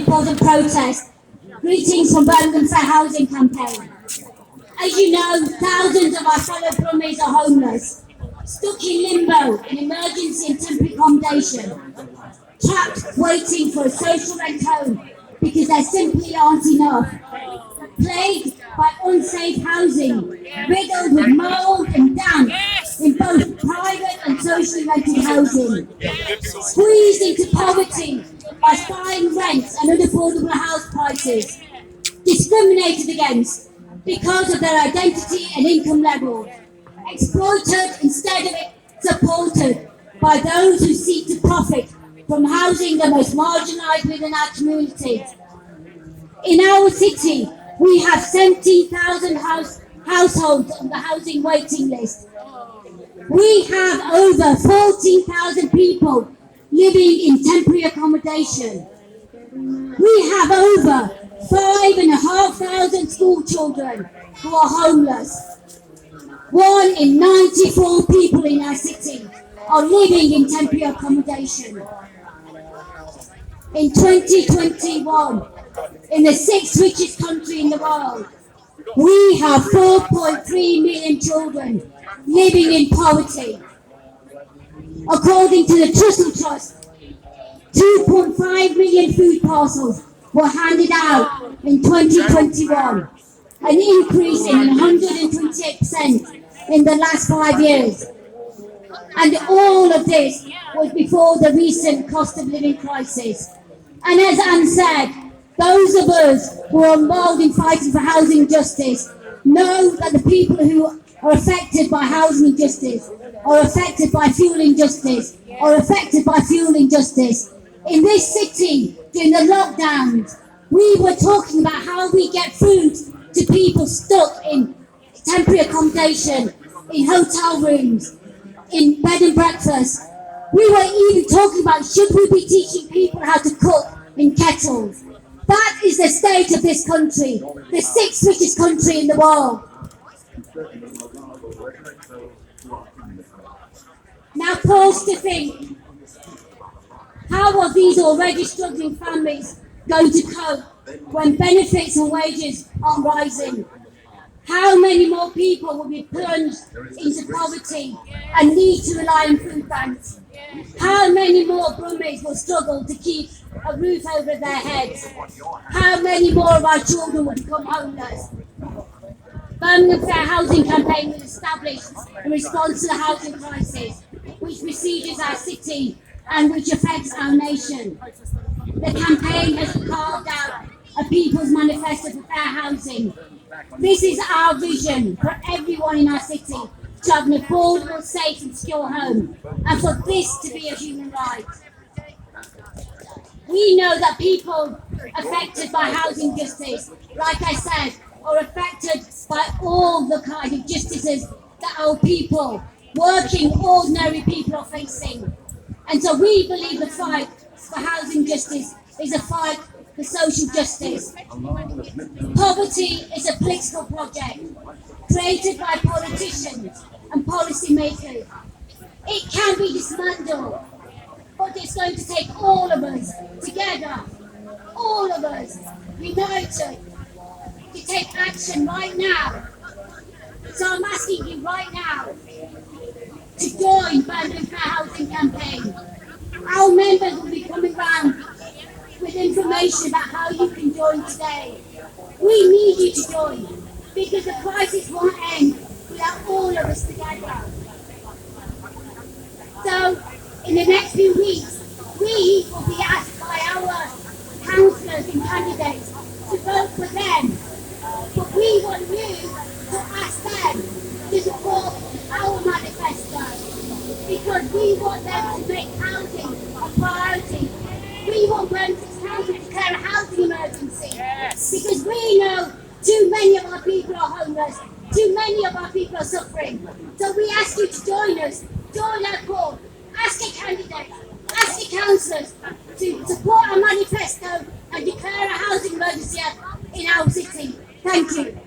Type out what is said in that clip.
important protest. Greetings from Birmingham Fair Housing Campaign. As you know, thousands of our fellow Brummies are homeless, stuck in limbo in emergency and temporary accommodation, trapped waiting for a social rent home because there simply aren't enough, plagued by unsafe housing, riddled with mould and damp in both private and socially rented housing, squeezed into poverty by spying rents and unaffordable house prices, discriminated against because of their identity and income level, exploited instead of supported by those who seek to profit from housing the most marginalised within our community. In our city, we have 17,000 households on the housing waiting list. We have over 14,000 people living in temporary accommodation. We have over 5,500 school children who are homeless. 1 in 94 people in our city are living in temporary accommodation. In 2021, in the 6th richest country in the world, we have 4.3 million children living in poverty. According to the Trussell Trust, 2.5 million food parcels were handed out in 2021, an increase in 128% in the last 5 years. And all of this was before the recent cost of living crisis. And as Anne said, those of us who are involved in fighting for housing justice know that the people who are affected by housing injustice are affected by fuel injustice, are affected by fuel injustice. In this city, during the lockdowns, we were talking about how we get food to people stuck in temporary accommodation, in hotel rooms, in bed and breakfast. We were even talking about should we be teaching people how to cook in kettles. That is the state of this country, the 6th richest country in the world. Now pause to think, how are these already struggling families going to cope when benefits and wages aren't rising? How many more people will be plunged into poverty and need to rely on food banks? How many more Brummies will struggle to keep a roof over their heads? How many more of our children will become homeless? Birmingham Fair Housing Campaign was established in response to the housing crisis, which besieges our city and which affects our nation. The campaign has carved out a People's Manifesto for Fair Housing. This is our vision for everyone in our city to have an affordable, safe and secure home, and for this to be a human right. We know that people affected by housing justice, like I said, are affected by all the kind of justices that our people, working, ordinary people are facing. And so we believe the fight for housing justice is a fight for social justice. Poverty is a political project created by politicians and policymakers. It can be dismantled, but it's going to take all of us together, all of us united, to take action right now. So I'm asking you right now to join Birmingham Fair Housing Campaign. Our members will be coming round with information about how you can join today. We need you to join because the crisis won't end without all of us together. So in the next few weeks, we will be asked by our councillors and candidates to vote for them. But we want you to ask them to support our manifesto because we want them to make housing a priority. We want Birmingham Council to declare a housing emergency because we know too many of our people are homeless, too many of our people are suffering. So we ask you to join us, join our call, ask your candidates, ask your councillors to support our manifesto and declare a housing emergency in our city. Thank you.